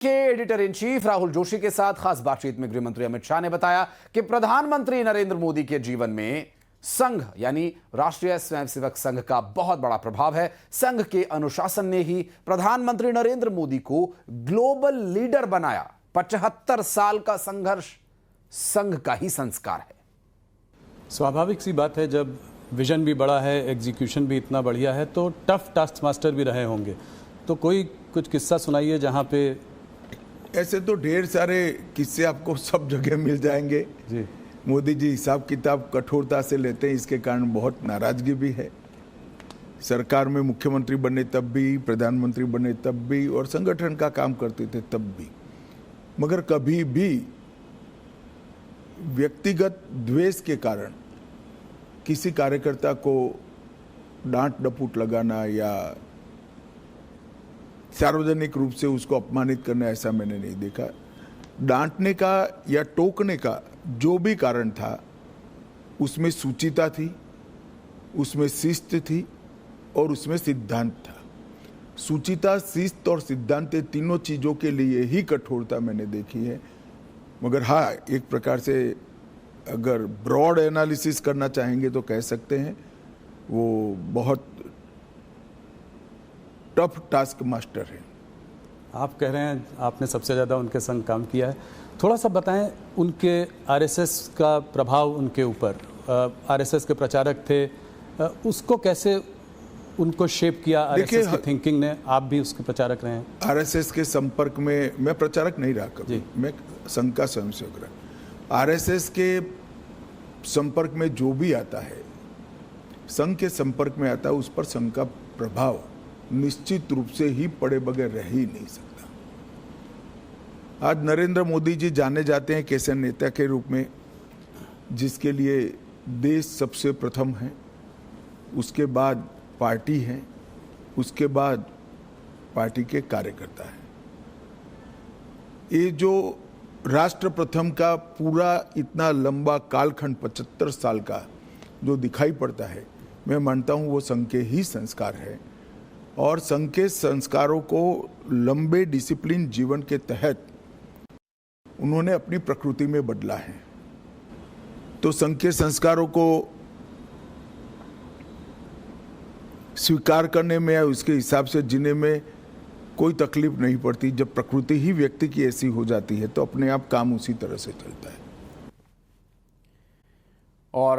के editor in chief Rahul Joshi के साथ खास बातचीत में गृह मंत्री अमित शाह ने बताया कि प्रधानमंत्री नरेंद्र मोदी के जीवन में संघ यानी राष्ट्रीय स्वयंसेवक संघ का बहुत बड़ा प्रभाव है। संघ के अनुशासन ने ही प्रधानमंत्री नरेंद्र मोदी को ग्लोबल लीडर बनाया। 75 साल का संघर्ष संघ का ही संस्कार है। स्वाभाविक सी बात है, जब विजन भी बड़ा है, एग्जीक्यूशन भी इतना बढ़िया है, तो टफ टास्क मास्टर भी रहे होंगे। तो कोई कुछ किस्सा सुनाइए जहां पे। ऐसे तो ढेर सारे किस्से आपको सब जगह मिल जाएंगे जी। मोदी जी हिसाब किताब कठोरता से लेते हैं, इसके कारण बहुत नाराजगी भी है। सरकार में मुख्यमंत्री बने तब भी, प्रधानमंत्री बने तब भी, और संगठन का काम करते थे तब भी, मगर कभी भी व्यक्तिगत द्वेष के कारण किसी कार्यकर्ता को डांट डपूट लगाना या सार्वजनिक रूप से उसको अपमानित करना, ऐसा मैंने नहीं देखा। डांटने का या टोकने का जो भी कारण था, उसमें सूचिता थी, उसमें शिस्त थी और उसमें सिद्धांत था। सूचिता, शिस्त और सिद्धांत, तीनों चीज़ों के लिए ही कठोरता मैंने देखी है। मगर हाँ, एक प्रकार से अगर ब्रॉड एनालिसिस करना चाहेंगे तो कह सकते हैं वो बहुत टफ टास्क मास्टर है। आप कह रहे हैं आपने सबसे ज़्यादा उनके संग काम किया है, थोड़ा सा बताएं उनके आरएसएस का प्रभाव उनके ऊपर। आरएसएस के प्रचारक थे, उसको कैसे उनको शेप किया आरएसएस की थिंकिंग ने? आप भी उसके प्रचारक रहे हैं। आरएसएस के संपर्क में मैं प्रचारक नहीं रहा कभी, मैं संघ का स्वयंसेवक रहा। आरएसएस के संपर्क में जो भी आता है, संघ के संपर्क में आता है, उस पर संघ का प्रभाव निश्चित रूप से ही पड़े बगैर रह ही नहीं सकता। आज नरेंद्र मोदी जी जाने जाते हैं कैसे नेता के रूप में, जिसके लिए देश सबसे प्रथम है, उसके बाद पार्टी है, उसके बाद पार्टी के कार्यकर्ता है। ये जो राष्ट्र प्रथम का पूरा इतना लंबा कालखंड 75 साल का जो दिखाई पड़ता है, मैं मानता हूँ वो संघ के ही संस्कार है। और संघ के संस्कारों को लंबे डिसिप्लिन जीवन के तहत उन्होंने अपनी प्रकृति में बदला है। तो संघ के संस्कारों को स्वीकार करने में या उसके हिसाब से जीने में कोई तकलीफ नहीं पड़ती। जब प्रकृति ही व्यक्ति की ऐसी हो जाती है तो अपने आप काम उसी तरह से चलता है। और